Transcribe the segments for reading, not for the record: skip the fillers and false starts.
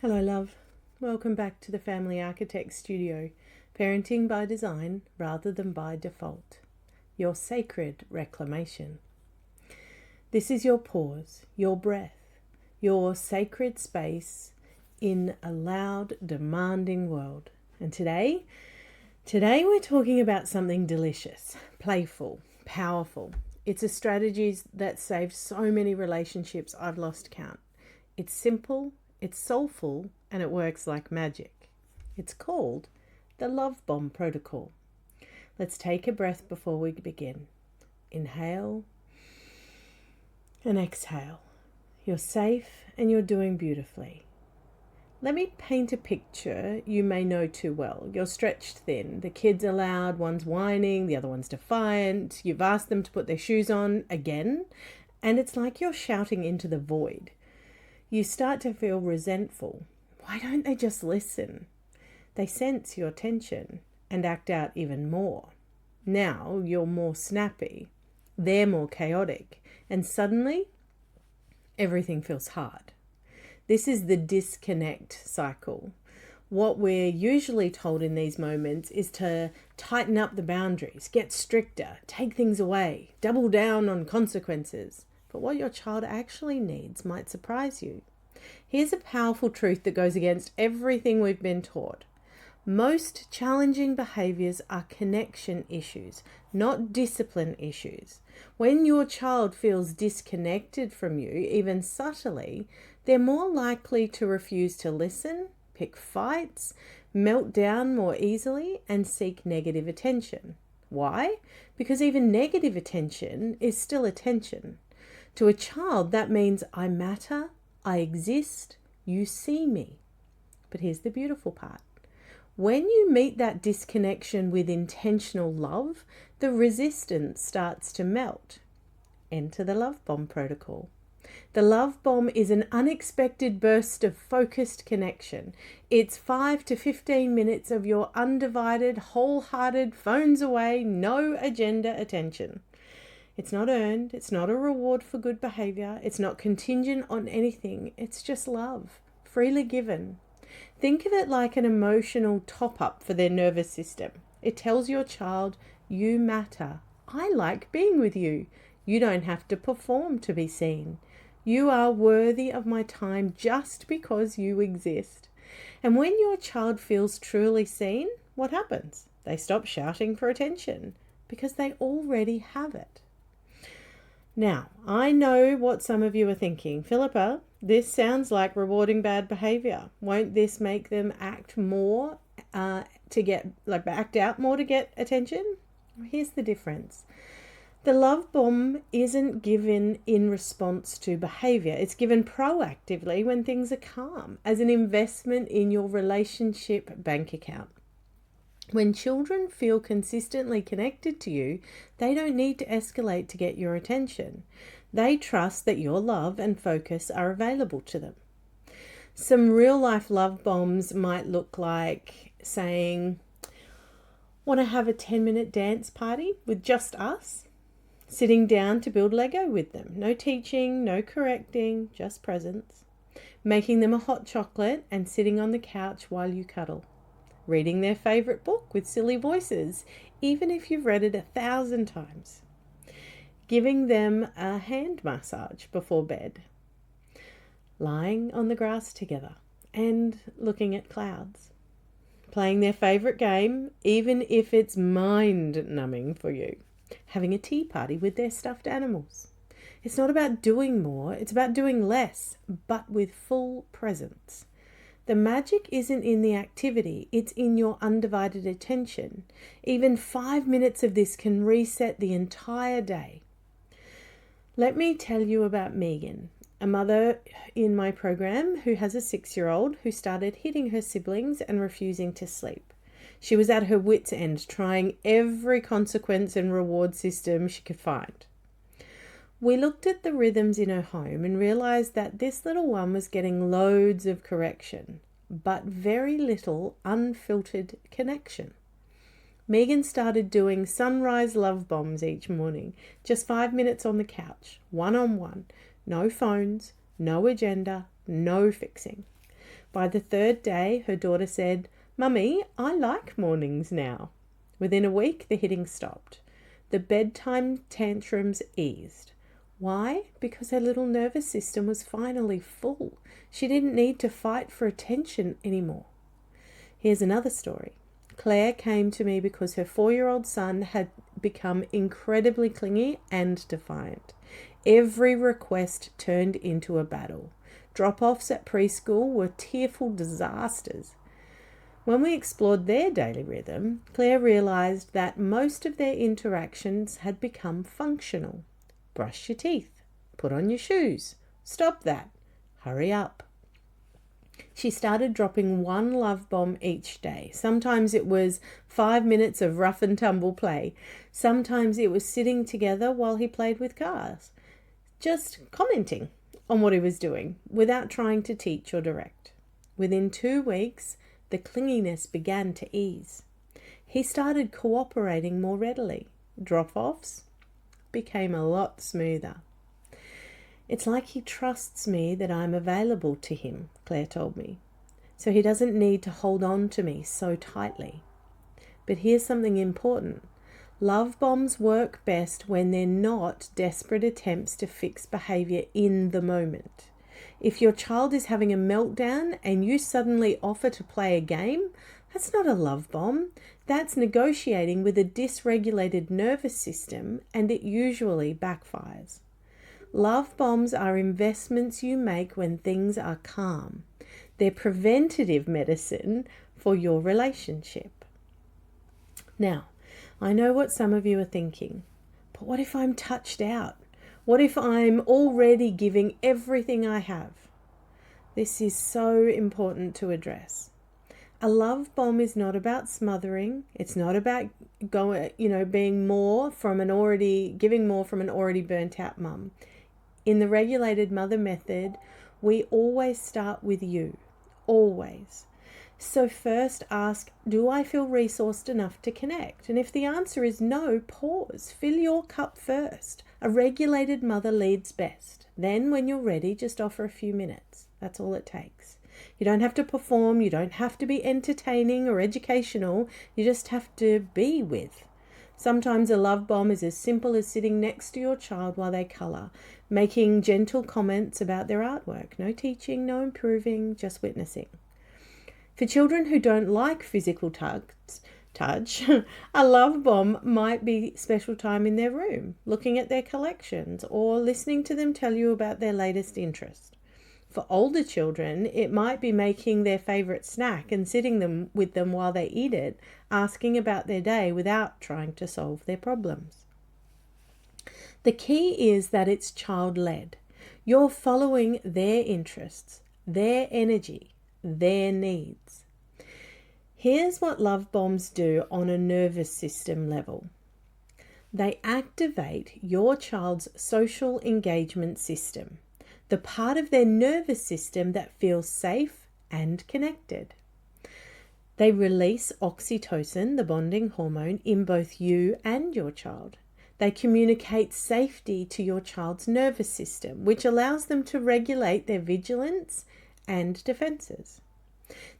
Hello, love. Welcome back to the Family Architect Studio, parenting by design rather than by default. Your sacred reclamation. This is your pause, your breath, your sacred space in a loud, demanding world. And today we're talking about something delicious, playful, powerful. It's a strategy that saved so many relationships I've lost count. It's simple, it's soulful, and it works like magic. It's called the Love Bomb Protocol. Let's take a breath before we begin. Inhale and exhale. You're safe and you're doing beautifully. Let me paint a picture you may know too well. You're stretched thin. The kids are loud, one's whining, the other one's defiant. You've asked them to put their shoes on again, and it's like you're shouting into the void. You start to feel resentful. Why don't they just listen? They sense your tension and act out even more. Now you're more snappy. They're more chaotic. And suddenly, everything feels hard. This is the disconnect cycle. What we're usually told in these moments is to tighten up the boundaries, get stricter, take things away, double down on consequences. But what your child actually needs might surprise you. Here's a powerful truth that goes against everything we've been taught. Most challenging behaviors are connection issues, not discipline issues. When your child feels disconnected from you, even subtly, they're more likely to refuse to listen, pick fights, melt down more easily, and seek negative attention. Why? Because even negative attention is still attention. To a child, that means I matter, I exist, you see me. But here's the beautiful part. When you meet that disconnection with intentional love, the resistance starts to melt. Enter the Love Bomb Protocol. The Love Bomb is an unexpected burst of focused connection. It's 5 to 15 minutes of your undivided, wholehearted, phones away, no agenda attention. It's not earned, it's not a reward for good behavior, it's not contingent on anything, it's just love, freely given. Think of it like an emotional top-up for their nervous system. It tells your child, you matter, I like being with you. You don't have to perform to be seen. You are worthy of my time just because you exist. And when your child feels truly seen, what happens? They stop shouting for attention because they already have it. Now, I know what some of you are thinking. Philippa, this sounds like rewarding bad behavior. Won't this make them act more act out more to get attention? Here's the difference. The love bomb isn't given in response to behavior. It's given proactively when things are calm, as an investment in your relationship bank account. When children feel consistently connected to you, they don't need to escalate to get your attention. They trust that your love and focus are available to them. Some real-life love bombs might look like saying, want to have a 10-minute dance party with just us? Sitting down to build Lego with them. No teaching, no correcting, just presence. Making them a hot chocolate and sitting on the couch while you cuddle. Reading their favorite book with silly voices, even if you've read it 1,000 times. Giving them a hand massage before bed. Lying on the grass together and looking at clouds. Playing their favorite game, even if it's mind-numbing for you. Having a tea party with their stuffed animals. It's not about doing more, it's about doing less, but with full presence. The magic isn't in the activity, it's in your undivided attention. Even 5 minutes of this can reset the entire day. Let me tell you about Megan, a mother in my program who has a 6-year-old who started hitting her siblings and refusing to sleep. She was at her wit's end, trying every consequence and reward system she could find. We looked at the rhythms in her home and realized that this little one was getting loads of correction, but very little unfiltered connection. Megan started doing sunrise love bombs each morning, just 5 minutes on the couch, one-on-one, no phones, no agenda, no fixing. By the third day, her daughter said, "Mummy, I like mornings now." Within a week, the hitting stopped. The bedtime tantrums eased. Why? Because her little nervous system was finally full. She didn't need to fight for attention anymore. Here's another story. Claire came to me because her 4-year-old son had become incredibly clingy and defiant. Every request turned into a battle. Drop-offs at preschool were tearful disasters. When we explored their daily rhythm, Claire realized that most of their interactions had become functional. Brush your teeth. Put on your shoes. Stop that. Hurry up. She started dropping one love bomb each day. Sometimes it was 5 minutes of rough and tumble play. Sometimes it was sitting together while he played with cars, just commenting on what he was doing without trying to teach or direct. Within 2 weeks, the clinginess began to ease. He started cooperating more readily. Drop-offs became a lot smoother. It's like he trusts me that I'm available to him, Claire told me, so he doesn't need to hold on to me so tightly. But here's something important. Love bombs work best when they're not desperate attempts to fix behavior in the moment. If your child is having a meltdown and you suddenly offer to play a game, that's not a love bomb. That's negotiating with a dysregulated nervous system, and it usually backfires. Love bombs are investments you make when things are calm. They're preventative medicine for your relationship. Now, I know what some of you are thinking, but what if I'm touched out? What if I'm already giving everything I have? This is so important to address. A love bomb is not about smothering. It's not about giving more from an already burnt out mum. In the regulated mother method, we always start with you. Always. So first ask, do I feel resourced enough to connect? And if the answer is no, pause. Fill your cup first. A regulated mother leads best. Then when you're ready, just offer a few minutes. That's all it takes. You don't have to perform. You don't have to be entertaining or educational. You just have to be with. Sometimes a love bomb is as simple as sitting next to your child while they colour, making gentle comments about their artwork. No teaching, no improving, just witnessing. For children who don't like physical touch, a love bomb might be special time in their room, looking at their collections or listening to them tell you about their latest interest. For older children, it might be making their favourite snack and sitting with them while they eat it, asking about their day without trying to solve their problems. The key is that it's child-led. You're following their interests, their energy, their needs. Here's what love bombs do on a nervous system level. They activate your child's social engagement system, the part of their nervous system that feels safe and connected. They release oxytocin, the bonding hormone, in both you and your child. They communicate safety to your child's nervous system, which allows them to regulate their vigilance and defenses.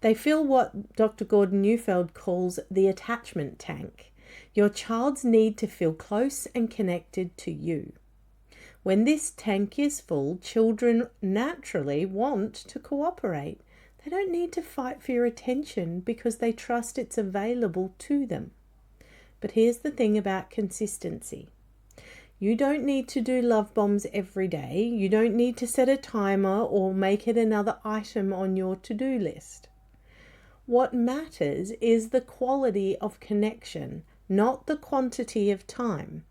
They fill what Dr. Gordon Neufeld calls the attachment tank, your child's need to feel close and connected to you. When this tank is full, children naturally want to cooperate. They don't need to fight for your attention because they trust it's available to them. But here's the thing about consistency. You don't need to do love bombs every day. You don't need to set a timer or make it another item on your to-do list. What matters is the quality of connection, not the quantity of time.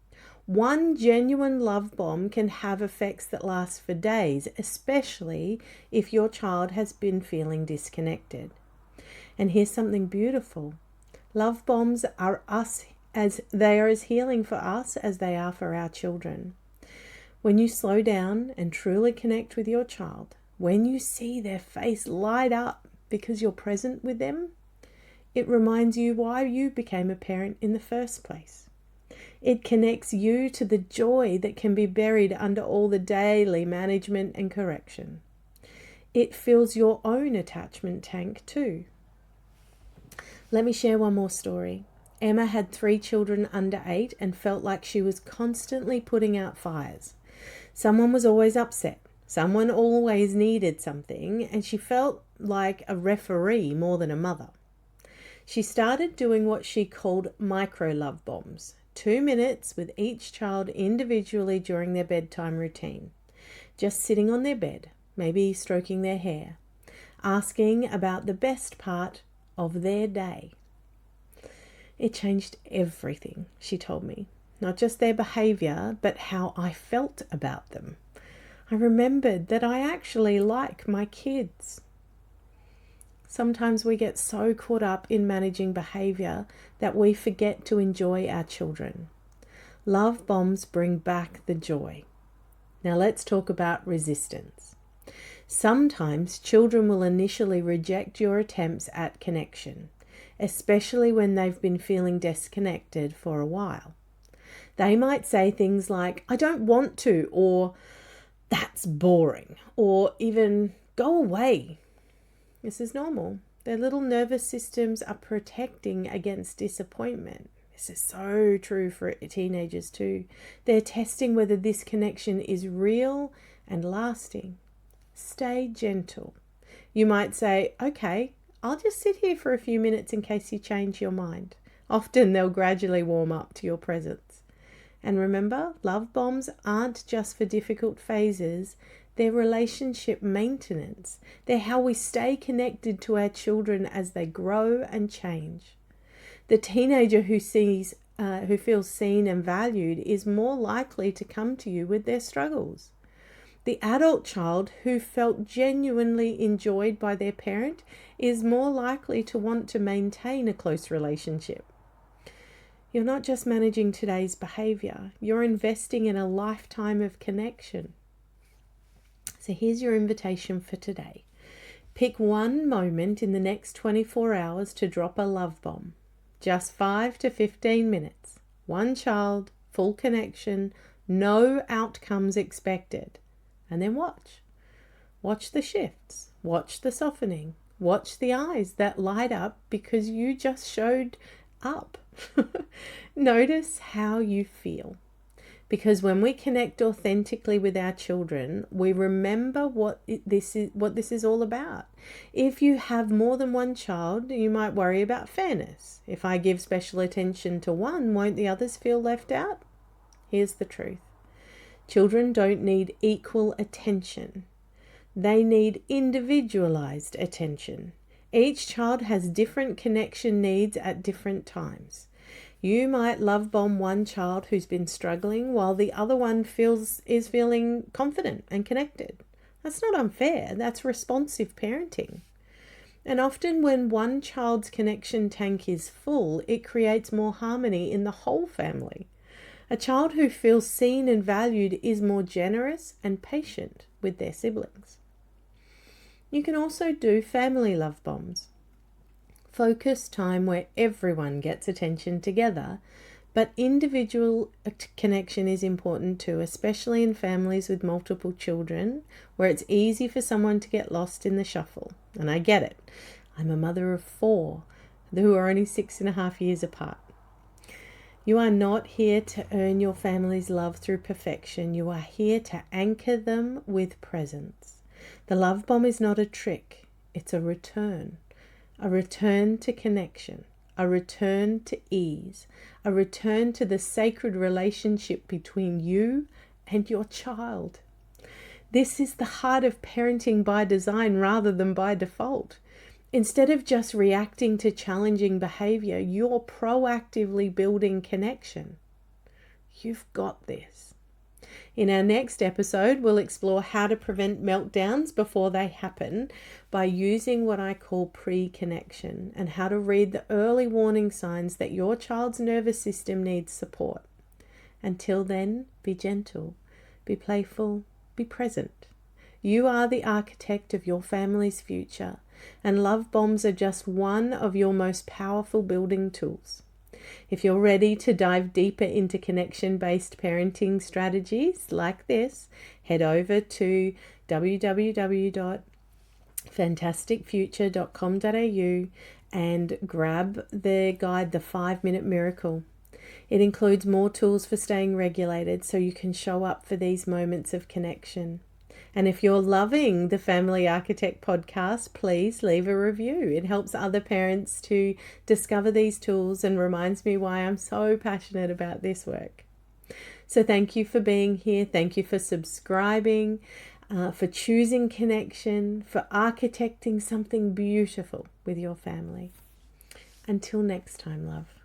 One genuine love bomb can have effects that last for days, especially if your child has been feeling disconnected. And here's something beautiful. Love bombs are as healing for us as they are for our children. When you slow down and truly connect with your child, when you see their face light up because you're present with them, it reminds you why you became a parent in the first place. It connects you to the joy that can be buried under all the daily management and correction. it fills your own attachment tank too. Let me share one more story. Emma had 3 children under 8 and felt like she was constantly putting out fires. Someone was always upset. Someone always needed something, and she felt like a referee more than a mother. She started doing what she called micro love bombs, 2 minutes with each child individually during their bedtime routine. Just sitting on their bed, maybe stroking their hair, asking about the best part of their day. It changed everything, she told me. Not just their behavior, but how I felt about them. I remembered that I actually like my kids. Sometimes we get so caught up in managing behavior that we forget to enjoy our children. Love bombs bring back the joy. Now let's talk about resistance. Sometimes children will initially reject your attempts at connection, especially when they've been feeling disconnected for a while. They might say things like, "I don't want to," or "That's boring," or even "Go away." This is normal. Their little nervous systems are protecting against disappointment. This is so true for teenagers too. They're testing whether this connection is real and lasting. Stay gentle. You might say, "Okay, I'll just sit here for a few minutes in case you change your mind." Often they'll gradually warm up to your presence. And remember, love bombs aren't just for difficult phases. They're relationship maintenance. They're how we stay connected to our children as they grow and change. The teenager who feels seen and valued is more likely to come to you with their struggles. The adult child who felt genuinely enjoyed by their parent is more likely to want to maintain a close relationship. You're not just managing today's behavior, you're investing in a lifetime of connection. So here's your invitation for today. Pick one moment in the next 24 hours to drop a love bomb. Just 5 to 15 minutes. One child, full connection, no outcomes expected. And then watch. Watch the shifts. Watch the softening. Watch the eyes that light up because you just showed up. Notice how you feel. Because when we connect authentically with our children, we remember what this is all about. If you have more than one child, you might worry about fairness. If I give special attention to one, won't the others feel left out? Here's the truth. Children don't need equal attention. They need individualized attention. Each child has different connection needs at different times. You might love bomb one child who's been struggling while the other one is feeling confident and connected. That's not unfair. That's responsive parenting. And often when one child's connection tank is full, it creates more harmony in the whole family. A child who feels seen and valued is more generous and patient with their siblings. You can also do family love bombs. Focus time where everyone gets attention together, but individual connection is important too, especially in families with multiple children where it's easy for someone to get lost in the shuffle. And I get it. I'm a mother of 4 who are only 6.5 years apart. You are not here to earn your family's love through perfection. You are here to anchor them with presence. The love bomb is not a trick. It's a return to connection, a return to ease, a return to the sacred relationship between you and your child. This is the heart of parenting by design rather than by default. Instead of just reacting to challenging behavior, you're proactively building connection. You've got this. In our next episode, we'll explore how to prevent meltdowns before they happen by using what I call pre-connection and how to read the early warning signs that your child's nervous system needs support. Until then, be gentle, be playful, be present. You are the architect of your family's future, and love bombs are just one of your most powerful building tools. If you're ready to dive deeper into connection-based parenting strategies like this, head over to www.rediscover.com fantasticfuture.com.au and grab the guide, The 5-Minute Miracle. It includes more tools for staying regulated so you can show up for these moments of connection. And if you're loving the Family Architect podcast, please leave a review. It helps other parents to discover these tools and reminds me why I'm so passionate about this work. So thank you for being here. Thank you for subscribing, for choosing connection, for architecting something beautiful with your family. Until next time, love.